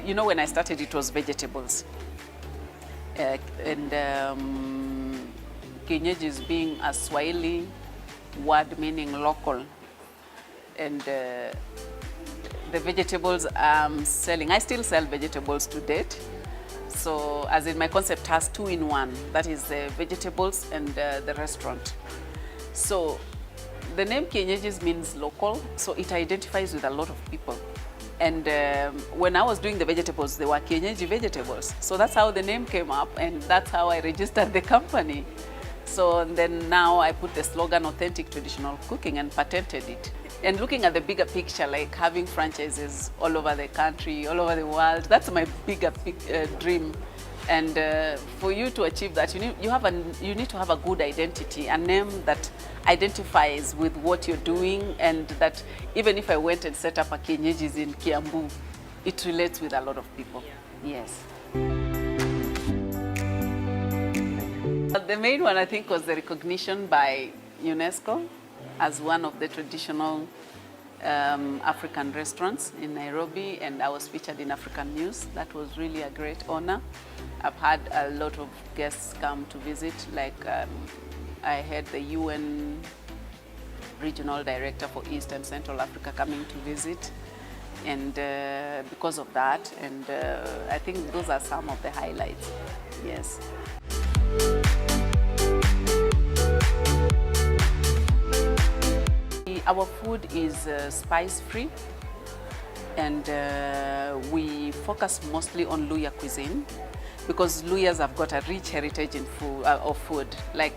you know, when I started, it was vegetables. And kienyeji being a Swahili word meaning local. And the vegetables I'm selling, I still sell vegetables to date. So as in, my concept has 2 in 1, that is the vegetables and the restaurant. So the name kienyeji means local, so it identifies with a lot of people. And when I was doing the vegetables, they were kienyeji vegetables. So that's how the name came up, and that's how I registered the company. So then now I put the slogan authentic traditional cooking and patented it. And looking at the bigger picture, like having franchises all over the country, all over the world, that's my bigger dream. And for you to achieve that, you need to have a good identity, a name that identifies with what you're doing, and that even if I went and set up a kienyeji in Kiambu, it relates with a lot of people. Yeah. Yes. The main one, I think, was the recognition by UNESCO as one of the traditional African restaurants in Nairobi, and I was featured in African News. That was really a great honor. I've had a lot of guests come to visit, like I had the UN Regional Director for East and Central Africa coming to visit, and because of that, and I think those are some of the highlights. Yes. Our food is spice-free, and we focus mostly on Luya cuisine, because Luyas have got a rich heritage in of food, like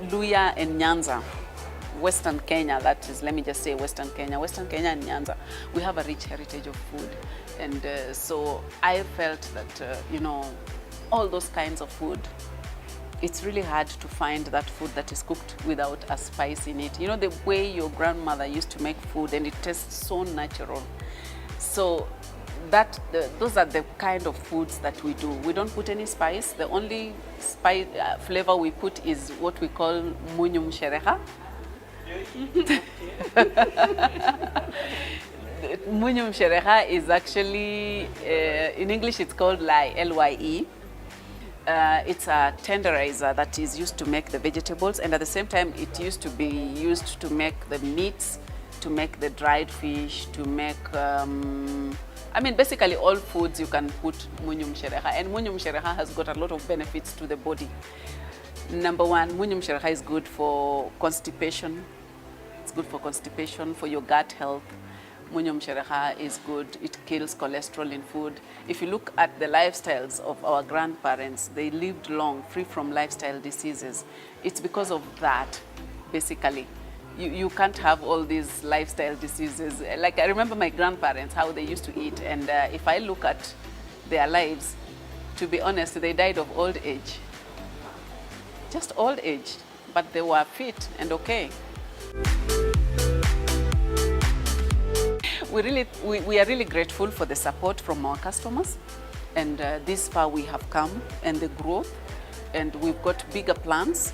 Luya and Nyanza, Western Kenya, that is, let me just say Western Kenya and Nyanza, we have a rich heritage of food. And so I felt that, you know, all those kinds of food, it's really hard to find that food that is cooked without a spice in it. You know, the way your grandmother used to make food, and it tastes so natural. So those are the kind of foods that we do. We don't put any spice. The only spice flavor we put is what we call munyu mshereha. Munyu mshereha is actually, in English it's called lye, L-Y-E. It's a tenderizer that is used to make the vegetables, and at the same time it used to be used to make the meats, to make the dried fish, to make, I mean, basically all foods you can put munyu mshereha, and munyu mshereha has got a lot of benefits to the body. Number one, munyu mshereha is good for constipation. It's good for constipation, for your gut health. Munyu mshereha is good. It kills cholesterol in food. If you look at the lifestyles of our grandparents, they lived long, free from lifestyle diseases. It's because of that, basically. You can't have all these lifestyle diseases. Like, I remember my grandparents, how they used to eat, and if I look at their lives, to be honest, they died of old age. Just old age, but they were fit and okay. We are really grateful for the support from our customers, and this far we have come, and the growth, and we've got big plans,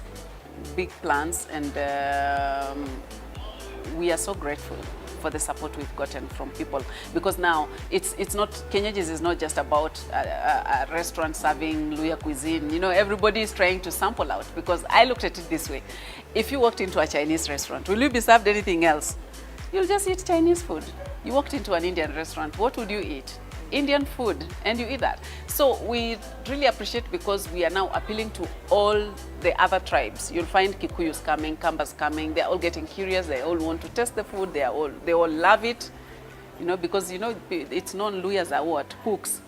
and we are so grateful for the support we've gotten from people, because now it's not, kienyeji is not just about a restaurant serving Luya cuisine. You know, everybody is trying to sample out, because I looked at it this way: if you walked into a Chinese restaurant, will you be served anything else? You'll just eat Chinese food. You walked into an Indian restaurant, what would you eat? Indian food, and you eat that. So we really appreciate, because we are now appealing to all the other tribes. You'll find Kikuyus coming, Kambas coming. They're all getting curious. They all want to test the food. They all love it, you know, because, you know, it's known Luyas are what? Cooks.